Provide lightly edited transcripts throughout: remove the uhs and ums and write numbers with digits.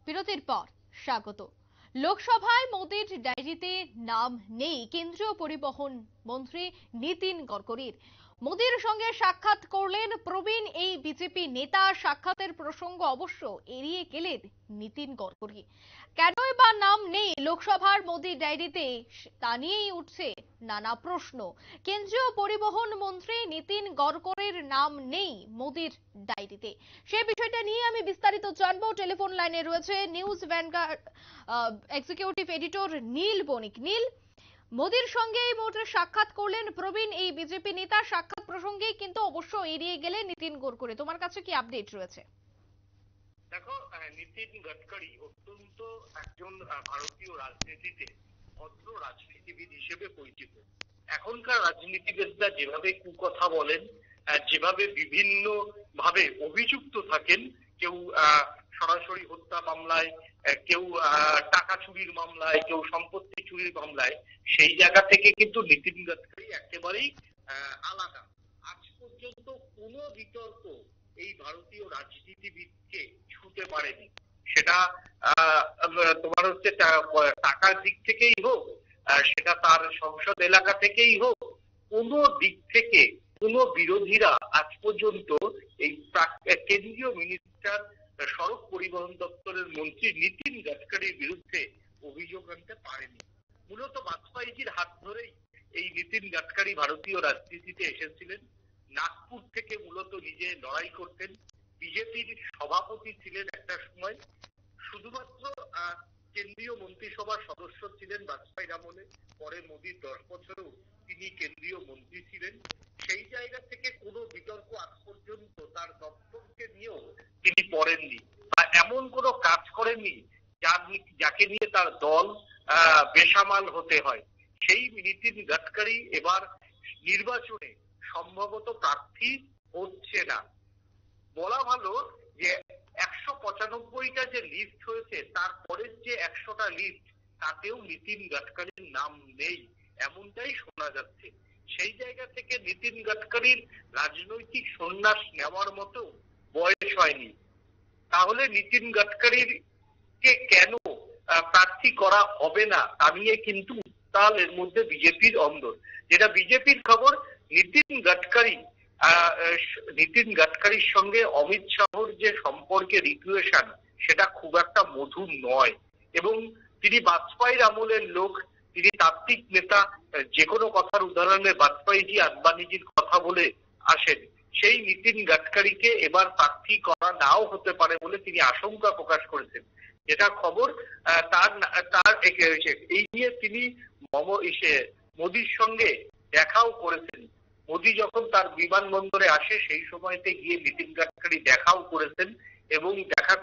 বিরতির পর স্বাগত। লোকসভায় মোদির ডায়েরিতে নাম নেই কেন্দ্রীয় পরিবহন মন্ত্রী নীতিন গডকরির। মোদির সঙ্গে সাক্ষাৎ করলেন প্রবীণ এই বিজেপি নেতা। সাক্ষাতের প্রসঙ্গ অবশ্য এড়িয়ে গেলেন নীতিন গডকরি। কেনই বা নাম নেই লোকসভার মোদির ডায়েরিতে, তা নিয়েই উঠছে নানা প্রশ্ন। কেন্দ্রীয় পরিবহন মন্ত্রী নীতিন গডকরির নাম নেই মোদির ডায়েরিতে, সেই বিষয়টা নিয়ে আমি বিস্তারিত জানবো। টেলিফোন লাইনে রয়েছে নিউজ ভ্যানগার্ড এক্সিকিউটিভ এডিটর নীল বণিক। নীল, মোদির সঙ্গে এই মুহূর্তে সাক্ষাৎ করলেন প্রবীণ এই বিজেপি নেতা। সাক্ষাৎ প্রসঙ্গেই কিন্তু অবশ্য এড়িয়ে গেলেন নীতিন গডকরি। তোমার কাছে কি আপডেট রয়েছে? দেখো, নীতিন গডকরি অত্যন্ত একজন ভারতীয় রাজনীতিতে ভদ্র রাজনীতিবিদ হিসেবে পরিচিত। এখনকার রাজনীতিবিদরা যেভাবে কুকথা বলেন, যেভাবে বিভিন্ন ভাবে অভিযুক্ত থাকেন, কেউ সরাসরি হত্যা মামলায়, কেউ টাকা চুরির মামলায়, কেউ সম্পত্তি চুরির মামলায়, সেই জায়গা থেকে কিন্তু নীতিন গডকরি একেবারেই আলাদা। আজ পর্যন্ত কোনো বিতর্ক এই ভারতীয় রাজনীতিবিদকে ছুঁতে পারেনি। সেটা তোমার হচ্ছে টাকার দিক থেকেই হোক, সেটা তার সংসদ এলাকা থেকেই হোক, কোন দিক থেকে কোন বিরোধীরা আজ পর্যন্ত এই কেন্দ্রীয় মিনিস্টার সড়ক পরিবহন দপ্তরের মন্ত্রী নীতিন গডকরির বিরুদ্ধে অভিযোগ আনতে পারেনি। মূলত বাজপেয়ীজির হাত ধরেই এই নীতিন গডকরি ভারতীয় রাজনীতিতে এসেছিলেন। নাগপুর থেকে মূলত নিজে লড়াই করতেন। বিজেপির সভাপতি ছিলেন একটা সময়। শুধুমাত্র কেন্দ্রীয় মন্ত্রিসভার সদস্য ছিলেন বাজপেয়ীর আমলে। পরে মোদির 10 বছরেও তিনি কেন্দ্রীয় মন্ত্রী ছিলেন। সেই জায়গা থেকে কোনো বিতর্ক আজ পর্যন্ত তার দপ্তরকে নিয়েও তিনি পড়েননি, বা এমন কোনো কাজ করেননি যাকে নিয়ে তার দল বেসামাল হতে হয়। সেই নীতিন গডকরি এবার নির্বাচনে সম্ভবত প্রার্থী হচ্ছে না। বলা ভালো যে 195টা যে লিস্ট হয়েছে, তারপরের যে 100টা লিস্ট, তাতেও নীতিন গডকরির নাম নেই, এমনটাই শোনা যাচ্ছে। সেই জায়গা থেকে নীতিন গডকরির রাজনৈতিক সন্ন্যাস নেওয়ার মতো বয়স হয়নি। তাহলে নীতিন গডকরির কে কেন প্রার্থী করা হবে না, তা নিয়ে কিন্তু উত্তাল এর মধ্যে বিজেপির অন্দর। যেটা বিজেপির খবর, নীতিন গডকরির সঙ্গে অমিত শাহর যে সম্পর্কের রিকুয়েশন, সেটা খুব একটা মধুর নয়। এবং তিনি বাজপেয়ীর আমলের লোক, তিনি তাত্ত্বিক নেতা। যে কোনো কথার উদাহরণে বাজপেয়ীজি আদবানিজির কথা বলে আসেন। সেই নীতিন গডকরিকে এবার প্রার্থী করা নাও হতে পারে বলে তিনি আশঙ্কা প্রকাশ করেছেন। যেটা খবর, তার এই নিয়ে তিনি মোদির সঙ্গে দেখাও করেছেন। মোদি যখন তার বিমানবন্দরে আসে, সেই সময়তে গিয়ে নীতিন গডকরি দেখাও করেছেন, এবং দেখা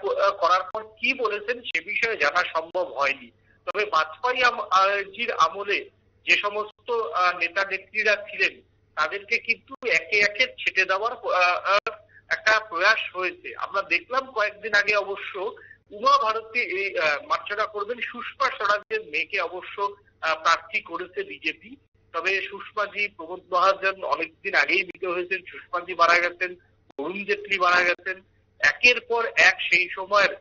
করার পর কি বলেছেন সে বিষয়ে জানা সম্ভব হয়নি। তবে বাজপেয়ীজির আমলে যে সমস্ত নেতা নেত্রীরা ছিলেন, তাদেরকে কিন্তু একে একে ছেটে দেওয়ার একটা প্রয়াস হয়েছে। আমরা দেখলাম কয়েকদিন আগে অবশ্য উমা ভারতী এই মার্চনা করবেন, সুষমা স্বরাজের মেয়েকে অবশ্য প্রার্থী করেছে বিজেপি। তবে সুষমাজি, প্রমোদ মহাজন অনেকদিন আগেই মৃত হয়েছেন, সুষমাজি মারা গেছেন, অরুণ জেটলি মারা গেছেন। একের পর এক সেই সময়ের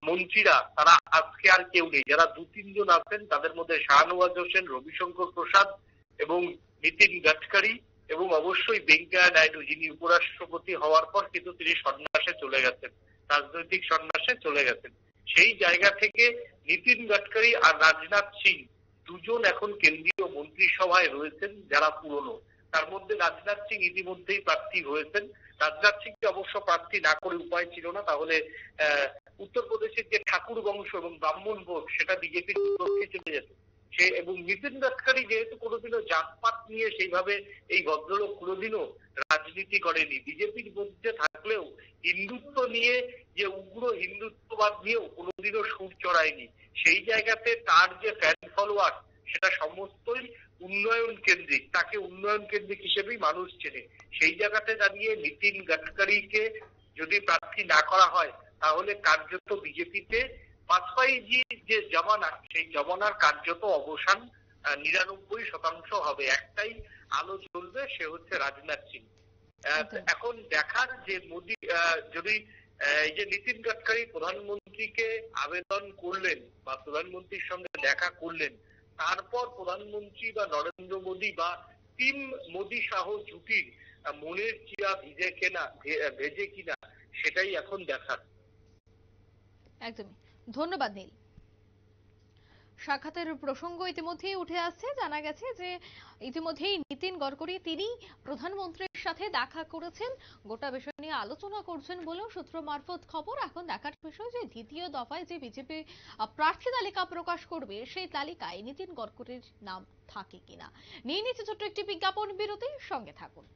মন্ত্রীরা, তারা আজকে আর কেউ নেই। যারা 2-3 জন আছেন, তাদের মধ্যে শাহনওয়াজ হোসেন, রবিশঙ্কর প্রসাদ এবং নীতিন গডকরি, এবং অবশ্যই ভেঙ্কাইয়া নাইডু, যিনি উপরাষ্ট্রপতি হওয়ার পর কিন্তু তিনি সন্ন্যাসে চলে গেছেন, রাজনৈতিক সন্ন্যাসে চলে গেছেন। সেই জায়গা থেকে নীতিন গডকরি আর রাজনাথ সিং দুজন এখন কেন্দ্রীয় মন্ত্রিসভায় রয়েছেন যারা পুরনো। তার মধ্যে রাজনাথ সিং ইতিমধ্যেই প্রার্থী হয়েছেন। রাজনাথ সিংকে অবশ্য প্রার্থী না করে উপায় ছিল না, তাহলে উত্তরপ্রদেশের যে ঠাকুর বংশ এবং ব্রাহ্মণ ভোট, সেটা বিজেপির বিপক্ষে চলে যেত। এবং নীতিন গডকরি যেহেতু কোনোদিনও জাতপাত নিয়ে সেইভাবে এই ভদ্রলোক কোনোদিনও রাজনীতি করেনি, বিজেপির মধ্যে থাকলেও হিন্দুত্ব নিয়ে, যে উগ্র হিন্দুত্ববাদ নিয়েও কোনোদিনও সুর চড়ায়নি। সেই জায়গাতে তার যে ফ্যান ফলোয়ার, সেটা সমস্তই উন্নয়ন কেন্দ্রিক, তাকে উন্নয়ন কেন্দ্রিক হিসেবেই মানুষ চেনে। সেই জায়গাতে দাঁড়িয়ে নীতিন গডকরিকে যদি প্রার্থী না করা হয়, তাহলে কার্যত বিজেপিতে বাজপেয়ীজির যে জমানা, সেই জমানার কার্যত অবসান 99% হবে। একটাই আলো জ্বলবে, সে হচ্ছে রাজনাথ সিং। এখন দেখার যে মোদি যদি এই যে নীতিন গাডকারি প্রধানমন্ত্রীকে আবেদন করলেন বা প্রধানমন্ত্রীর সঙ্গে দেখা করলেন, তারপর প্রধানমন্ত্রী বা নরেন্দ্র মোদী বা টিম মোদী শাহ জুটির মনের চিরা ভেজে কিনা সেটাই এখন দেখার। একদমই। ধন্যবাদ নীল। সাক্ষাতের প্রসঙ্গ ইতিমধ্যেই উঠে আসছে। জানা গেছে যে ইতিমধ্যেই নীতিন গডকরি তিনি প্রধানমন্ত্রীর সাথে দেখা করেছেন, গোটা বিষয় নিয়ে আলোচনা করছেন বলেও সূত্র মারফত খবর। এখন দেখার বিষয় যে দ্বিতীয় দফায় যে বিজেপি প্রার্থী তালিকা প্রকাশ করবে সেই তালিকায় নীতিন গডকরির নাম থাকে কিনা। নিয়ে নিচ্ছে ছোট্ট একটি বিজ্ঞাপন বিরতি, সঙ্গে থাকুন।